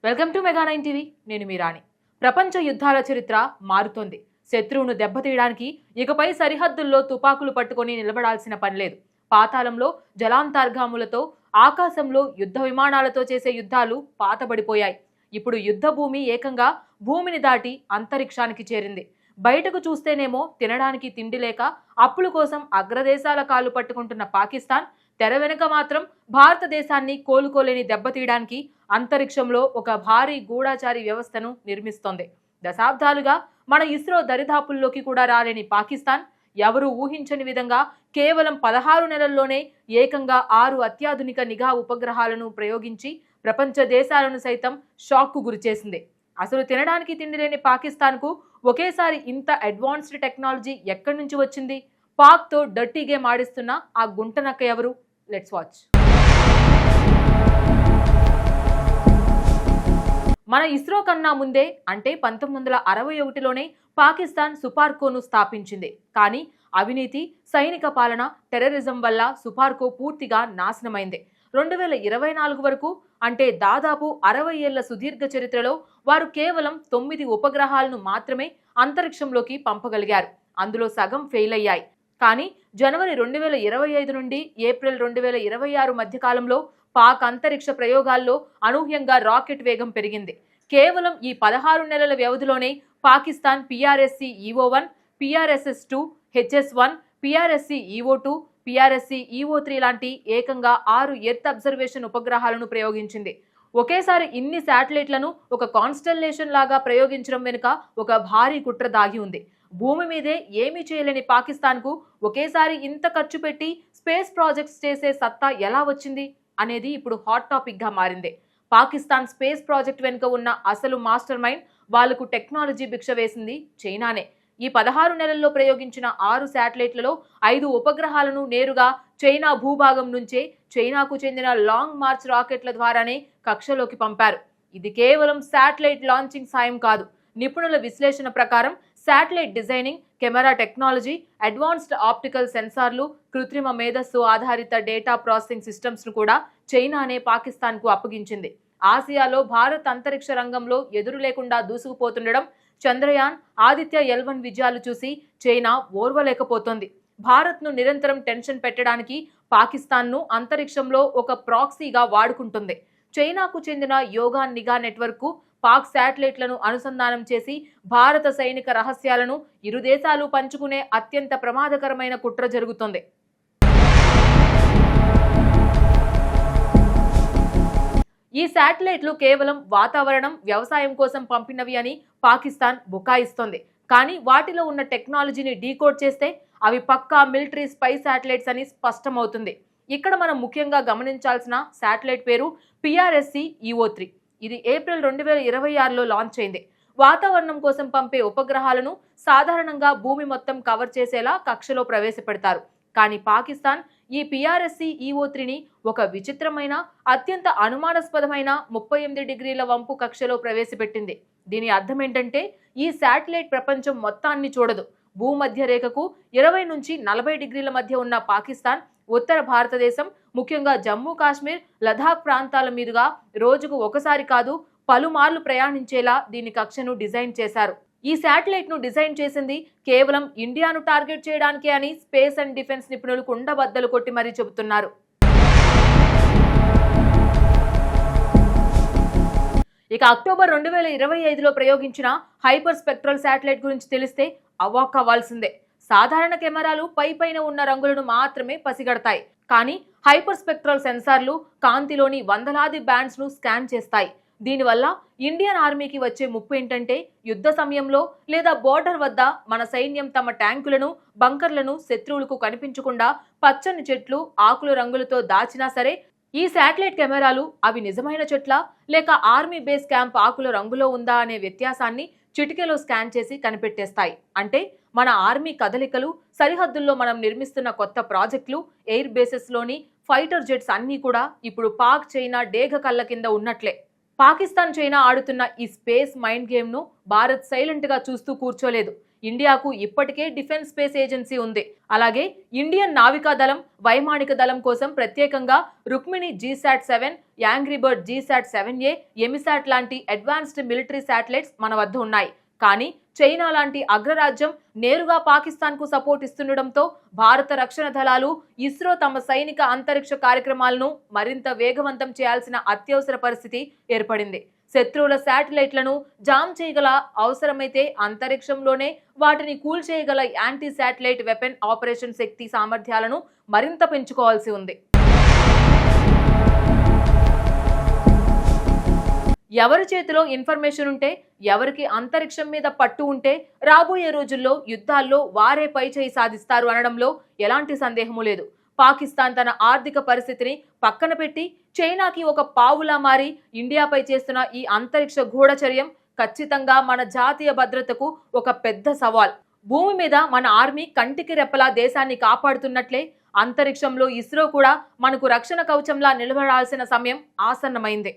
Welcome to mega 9 TV. నేను మీ రాణి. ప్రపంచ యుద్ధాల చరిత్ర మారుతోంది. శత్రువును దెబ్బతీయడానికి ఇకపై సరిహద్దుల్లో తుపాకులు పట్టుకొని నిలబడాల్సిన పనిలేదు. పాతాళంలో జలాంతర్గాములతో, ఆకాశంలో యుద్ధ విమానాలతో చేసే యుద్ధాలు పాతబడిపోయాయి. ఇప్పుడు యుద్ధ భూమి ఏకంగా భూమిని దాటి అంతరిక్షానికి చేరింది. బయటకు చూస్తేనేమో తినడానికి తిండి లేక అప్పుల కోసం అగ్రదేశాల కాళ్ళు పట్టుకుంటున్న పాకిస్తాన్ తెర వెనుక మాత్రం భారతదేశాన్ని కోలుకోలేని దెబ్బతీయడానికి అంతరిక్షంలో ఒక భారీ గూఢాచారి వ్యవస్థను నిర్మిస్తోంది. దశాబ్దాలుగా మన ఇస్రో దరిదాపుల్లోకి కూడా రాలేని పాకిస్తాన్ ఎవరూ ఊహించని విధంగా కేవలం 16 నెలల్లోనే ఏకంగా 6 అత్యాధునిక నిఘా ఉపగ్రహాలను ప్రయోగించి ప్రపంచ దేశాలను సైతం షాక్కు గురిచేసింది. అసలు తినడానికి తిండి లేని పాకిస్తాన్కు ఒకేసారి ఇంత అడ్వాన్స్డ్ టెక్నాలజీ ఎక్కడి నుంచి వచ్చింది? పాక్తో డర్టీ గేమ్ ఆడిస్తున్న ఆ గుంటనక్క ఎవరు? Let's watch. మన ఇస్రో కన్నా ముందే అంటే 1961లోనే పాకిస్తాన్ సుపార్కోను స్థాపించింది. కానీ అవినీతి, సైనిక పాలన, టెర్రరిజం వల్ల సుపార్కో పూర్తిగా నాశనమైంది. 2024 వరకు అంటే దాదాపు 60 ఏళ్ల సుదీర్ఘ చరిత్రలో వారు కేవలం 9 ఉపగ్రహాలను మాత్రమే అంతరిక్షంలోకి పంపగలిగారు. అందులో సగం ఫెయిల్ అయ్యాయి. కానీ జనవరి 2025 నుండి ఏప్రిల్ 2026 మధ్యకాలంలో పాక్ అంతరిక్ష ప్రయోగాల్లో అనూహ్యంగా రాకెట్ వేగం పెరిగింది. కేవలం ఈ 16 నెలల వ్యవధిలోనే Pakistan PRSC-EO1, PRSS-2, HS-1, PRSC-EO2, PRSC-EO3 లాంటి ఏకంగా 6 ఎర్త్ అబ్జర్వేషన్ ఉపగ్రహాలను ప్రయోగించింది. ఒకేసారి ఇన్ని శాటిలైట్లను ఒక కాన్స్టెల్లేషన్ లాగా ప్రయోగించడం వెనుక ఒక భారీ కుట్ర దాగి ఉంది. భూమి మీదే ఏమీ చేయలేని పాకిస్తాన్కు ఒకేసారి ఇంత ఖర్చు పెట్టి స్పేస్ ప్రాజెక్ట్స్ చేసే సత్తా ఎలా వచ్చింది అనేది ఇప్పుడు హాట్ టాపిక్ గా మారింది. పాకిస్తాన్ స్పేస్ ప్రాజెక్ట్ వెనుక ఉన్న అసలు మాస్టర్ మైండ్, వాళ్లకు టెక్నాలజీ భిక్ష వేసింది చైనానే. ఈ 16 నెలల్లో ప్రయోగించిన 6 శాటిలైట్లలో 5 ఉపగ్రహాలను నేరుగా చైనా భూభాగం నుంచే చైనాకు చెందిన లాంగ్ మార్చ్ రాకెట్ల ద్వారానే కక్షలోకి పంపారు. ఇది కేవలం శాటిలైట్ లాంచింగ్ సాయం కాదు. నిపుణుల విశ్లేషణ ప్రకారం satellite designing, camera technology, advanced optical సెన్సార్లు, కృత్రిమ మేధస్సు ఆధారిత డేటా ప్రాసెసింగ్ సిస్టమ్స్ ను కూడా చైనానే పాకిస్తాన్ కు అప్పగించింది. ఆసియాలో భారత్ అంతరిక్ష రంగంలో ఎదురు లేకుండా దూసుకుపోతుండడం, చంద్రయాన్, ఆదిత్య L1 విజయాలు చూసి చైనా ఓర్వలేకపోతోంది. భారత్ ను నిరంతరం టెన్షన్ పెట్టడానికి పాకిస్తాన్ ను అంతరిక్షంలో ఒక ప్రాక్సీగా వాడుకుంటుంది. చైనాకు చెందిన యోగాన్ నిఘా నెట్వర్క్ కు పాక్ శాటిలైట్లను అనుసంధానం చేసి భారత సైనిక రహస్యాలను ఇరు దేశాలు పంచుకునే అత్యంత ప్రమాదకరమైన కుట్ర జరుగుతోంది. ఈ శాటిలైట్లు కేవలం వాతావరణం, వ్యవసాయం కోసం పంపినవి అని పాకిస్తాన్ బుకాయిస్తోంది. కానీ వాటిలో ఉన్న టెక్నాలజీని డీకోడ్ చేస్తే అవి పక్కా మిలిటరీ స్పై శాటిలైట్స్ అని స్పష్టమవుతుంది. ఇక్కడ మనం ముఖ్యంగా గమనించాల్సిన శాటిలైట్ పేరు PRSC-EO3. ఇది ఏప్రిల్ 2026లో లాంచ్ అయింది. వాతావరణం కోసం పంపే ఉపగ్రహాలను సాధారణంగా భూమి మొత్తం కవర్ చేసేలా కక్షలో ప్రవేశపెడతారు. కానీ పాకిస్తాన్ ఈ PRSC-EO3ని ఒక విచిత్రమైన, అత్యంత అనుమానాస్పదమైన 38 డిగ్రీల వంపు కక్షలో ప్రవేశపెట్టింది. దీని అర్థం ఏంటంటే ఈ శాటిలైట్ ప్రపంచం మొత్తాన్ని చూడదు. భూమధ్య రేఖకు 20 నుంచి 40 డిగ్రీల మధ్య ఉన్న పాకిస్తాన్ ఉత్తర భారతదేశం, ముఖ్యంగా జమ్మూ కాశ్మీర్, లదాఖ్ ప్రాంతాల మీదుగా రోజుకు ఒకసారి కాదు పలుమార్లు ప్రయాణించేలా దీని కక్షను డిజైన్ చేశారు. ఈ శాటిలైట్ ను డిజైన్ చేసింది కేవలం ఇండియాను టార్గెట్ చేయడానికే అని స్పేస్ అండ్ డిఫెన్స్ నిపుణులు కుండబద్దలు కొట్టి మరీ చెబుతున్నారు. ఇక అక్టోబర్ 2025లో ప్రయోగించిన హైపర్ స్పెక్ట్రల్ శాటిలైట్ గురించి తెలిస్తే అవాక్ అవ్వాల్సిందే. సాధారణ కెమెరాలు పైన ఉన్న రంగులను మాత్రమే పసిగడతాయి. కానీ హైపర్ స్పెక్ట్రల్ సెన్సార్లు కాంతిలోని వందలాది బ్యాండ్స్ ను స్కాన్ చేస్తాయి. దీనివల్ల ఇండియన్ ఆర్మీకి వచ్చే ముప్పు ఏంటంటే యుద్ధ సమయంలో లేదా బోర్డర్ వద్ద మన సైన్యం తమ ట్యాంకులను, బంకర్లను శత్రువులకు కనిపించకుండా పచ్చని చెట్లు, ఆకుల రంగులతో దాచినా సరే ఈ శాటిలైట్ కెమెరాలు అవి నిజమైన చెట్ల లేక ఆర్మీ బేస్ క్యాంప్ ఆకుల రంగులో ఉందా అనే వ్యత్యాసాన్ని చిటికెలో స్కాన్ చేసి కనిపెట్టేస్తాయి. అంటే మన ఆర్మీ కదలికలు, సరిహద్దుల్లో మనం నిర్మిస్తున్న కొత్త ప్రాజెక్టులు, ఎయిర్ బేసెస్ లోని ఫైటర్ జెట్స్ అన్నీ కూడా ఇప్పుడు పాక్, చైనా డేగ కళ్ళ కింద ఉన్నట్లే. పాకిస్తాన్, చైనా ఆడుతున్న ఈ స్పేస్ మైండ్ గేమ్ ను భారత్ సైలెంట్ గా చూస్తూ కూర్చోలేదు. ఇండియాకు ఇప్పటికే డిఫెన్స్ స్పేస్ ఏజెన్సీ ఉంది. అలాగే ఇండియన్ నావికా దళం, వైమానిక దళం కోసం ప్రత్యేకంగా Rukmini GSAT-7, angry bird GSAT-7A, ఎమిసాట్ లాంటి అడ్వాన్స్డ్ మిలిటరీ శాటిలైట్స్ మన వద్ద ఉన్నాయి. కానీ చైనా లాంటి అగ్రరాజ్యం నేరుగా పాకిస్తాన్ కు సపోర్ట్ ఇస్తుండటంతో భారత రక్షణ దళాలు, ఇస్రో తమ సైనిక అంతరిక్ష కార్యక్రమాలను మరింత వేగవంతం చేయాల్సిన అత్యవసర పరిస్థితి ఏర్పడింది. శత్రువుల శాటిలైట్లను జామ్ చేయగల, అవసరమైతే అంతరిక్షంలోనే వాటిని కూల్చేయగల యాంటీ శాటిలైట్ వెపన్ ఆపరేషన్ శక్తి సామర్థ్యాలను మరింత పెంచుకోవాల్సి ఉంది. ఎవరి చేతిలో ఇన్ఫర్మేషన్ ఉంటే, ఎవరికి అంతరిక్షం మీద పట్టు ఉంటే రాబోయే రోజుల్లో యుద్ధాల్లో వారే పైచేయి సాధిస్తారు అనడంలో ఎలాంటి సందేహమూ లేదు. పాకిస్తాన్ తన ఆర్థిక పరిస్థితిని పక్కన పెట్టి చైనాకి ఒక పావులా మారి ఇండియాపై చేస్తున్న ఈ అంతరిక్ష గూఢచర్యం ఖచ్చితంగా మన జాతీయ భద్రతకు ఒక పెద్ద సవాల్. భూమి మీద మన ఆర్మీ కంటికి రెప్పలా దేశాన్ని కాపాడుతున్నట్లే అంతరిక్షంలో ఇస్రో కూడా మనకు రక్షణ కవచంలా నిలబడాల్సిన సమయం ఆసన్నమైంది.